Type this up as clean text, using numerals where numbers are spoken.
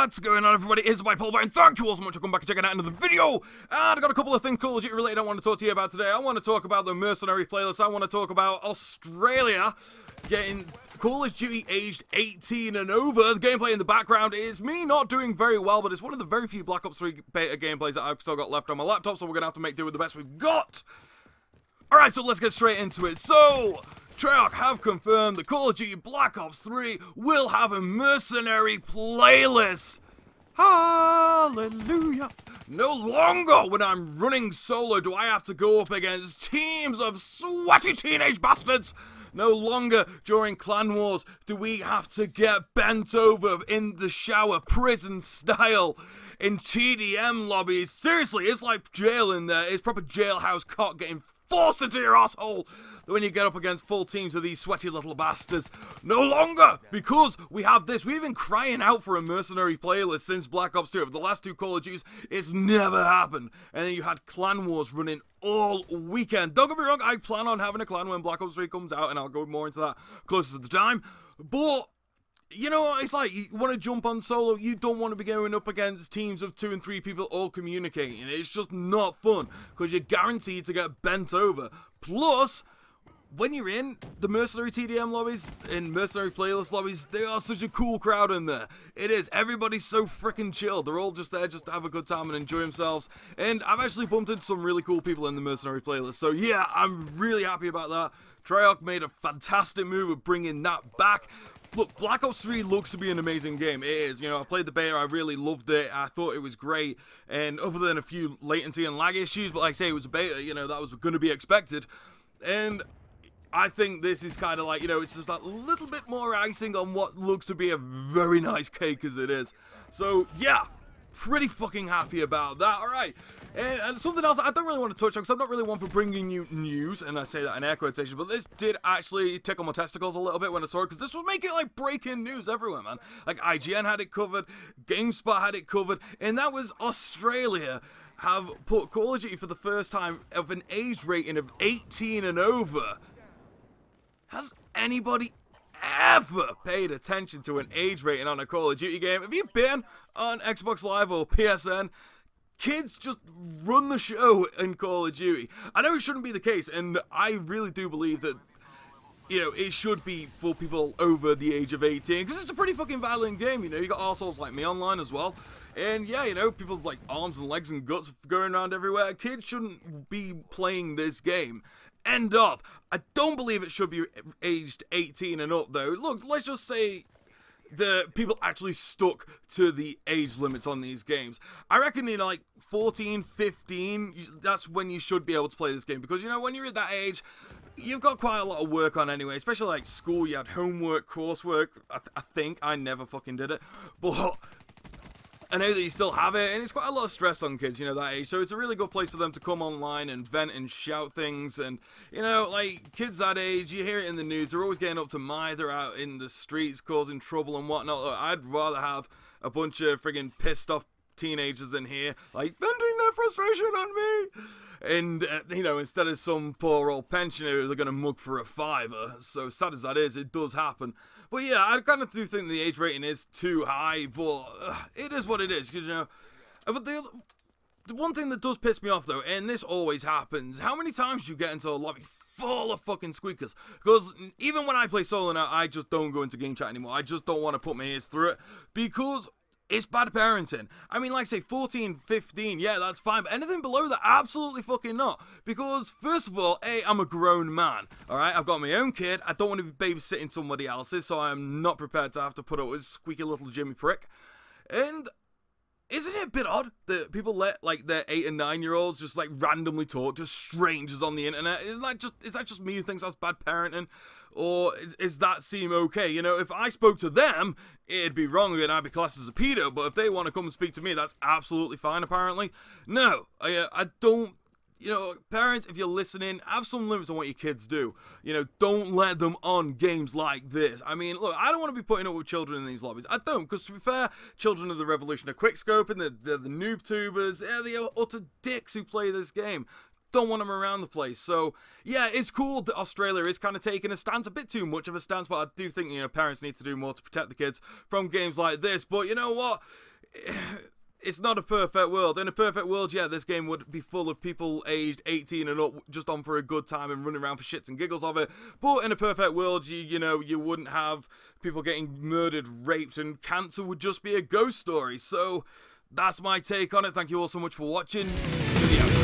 What's going on, everybody? It's my Paul, and thank you all so much for coming back and checking out another video. And I've got a couple of things Call of Duty related I want to talk to you about today. I want to talk about the Mercenary playlist. I want to talk about Australia getting Call of Duty aged 18 and over. The gameplay in the background is me not doing very well, but it's one of the very few Black Ops 3 beta gameplays that I've still got left on my laptop, so we're going to have to make do with the best we've got. Alright, so let's get straight into it. So, Treyarch have confirmed that Call of Duty Black Ops 3 will have a Mercenary playlist. Hallelujah. No longer when I'm running solo do I have to go up against teams of sweaty teenage bastards. No longer during clan wars do we have to get bent over in the shower prison style in TDM lobbies. Seriously, it's like jail in there. It's proper jailhouse cock getting forced into your asshole when you get up against full teams of these sweaty little bastards. No longer, because we have this. We've been crying out for a Mercenary playlist since Black Ops 2. Over the last two Call of Duties, it's never happened. And then you had clan wars running all weekend. Don't get me wrong, I plan on having a clan when Black Ops 3 comes out, and I'll go more into that closer to the time. But you know, it's like, you want to jump on solo, you don't want to be going up against teams of 2 and 3 people all communicating. It's just not fun, because you're guaranteed to get bent over. Plus, when you're in the Mercenary TDM lobbies, in Mercenary playlist lobbies, they are such a cool crowd in there. It is. Everybody's so freaking chill. They're all just there just to have a good time and enjoy themselves. And I've actually bumped into some really cool people in the Mercenary playlist. So yeah, I'm really happy about that. Treyarch made a fantastic move of bringing that back. Look, Black Ops 3 looks to be an amazing game. It is. You know, I played the beta, I really loved it. I thought it was great. And other than a few latency and lag issues, but like I say, it was a beta, you know, that was going to be expected. And I think this is kind of like, you know, it's just that little bit more icing on what looks to be a very nice cake as it is. So, yeah, pretty fucking happy about that. Alright, and something else I don't really want to touch on, because I'm not really one for bringing you news, and I say that in air quotation, but this did actually tickle my testicles a little bit when I saw it, because this was making like breaking news everywhere, man. Like IGN had it covered, GameSpot had it covered, and that was Australia have put Call of Duty for the first time of an age rating of 18 and over. Has anybody ever paid attention to an age rating on a Call of Duty game? Have you been on Xbox Live or PSN? Kids just run the show in Call of Duty. I know it shouldn't be the case, and I really do believe that, you know, it should be for people over the age of 18, because it's a pretty fucking violent game, you know. You got assholes like me online as well. And yeah, you know, people's like arms and legs and guts going around everywhere. Kids shouldn't be playing this game. End of. I don't believe it should be aged 18 and up, though. Look, let's just say the people actually stuck to the age limits on these games. I reckon, you know, like 14, 15, that's when you should be able to play this game. Because, you know, when you're at that age, you've got quite a lot of work on anyway. Especially like school, you had homework, coursework. I think I never fucking did it. But I know that you still have it, and it's quite a lot of stress on kids, you know, that age, so it's a really good place for them to come online and vent and shout things. And, you know, like, kids that age, you hear it in the news, they're always getting up to they're out in the streets causing trouble and whatnot. Look, I'd rather have a bunch of friggin' pissed off teenagers in here, like, venting their frustration on me. And, you know, instead of some poor old pensioner, they're going to mug for a $5. So sad as that is, it does happen. But yeah, I kind of do think the age rating is too high, but it is what it is, because, you know. But the one thing that does piss me off, though, and this always happens, how many times do you get into a lobby full of fucking squeakers? Because even when I play solo now, I just don't go into game chat anymore. I just don't want to put my ears through it, because it's bad parenting. I mean, like, say, 14, 15, yeah, that's fine. But anything below that, absolutely fucking not. Because, first of all, A, I'm a grown man, alright? I've got my own kid. I don't want to be babysitting somebody else's, so I'm not prepared to have to put up with squeaky little Jimmy prick. And isn't it a bit odd that people let, like, their 8 and 9-year-olds just, like, randomly talk to strangers on the internet? Is that just me who thinks that's bad parenting? Or is that seem okay? You know, if I spoke to them, it'd be wrong and I'd be classed as a pedo. But if they want to come and speak to me, that's absolutely fine, apparently. No, I don't. You know, parents, if you're listening, have some limits on what your kids do. You know, don't let them on games like this. I mean, look, I don't want to be putting up with children in these lobbies. I don't, because to be fair, children of the revolution are quickscoping, they're the noob tubers, they're the utter dicks who play this game. Don't want them around the place. So yeah, it's cool that Australia is kind of taking a stance, a bit too much of a stance, but I do think, you know, parents need to do more to protect the kids from games like this. But you know what? it's not a perfect world. In a perfect world, yeah, this game would be full of people aged 18 and up just on for a good time and running around for shits and giggles of it. But in a perfect world, you know, you wouldn't have people getting murdered, raped, and cancer would just be a ghost story. So that's my take on it. Thank you all so much for watching. To the outro.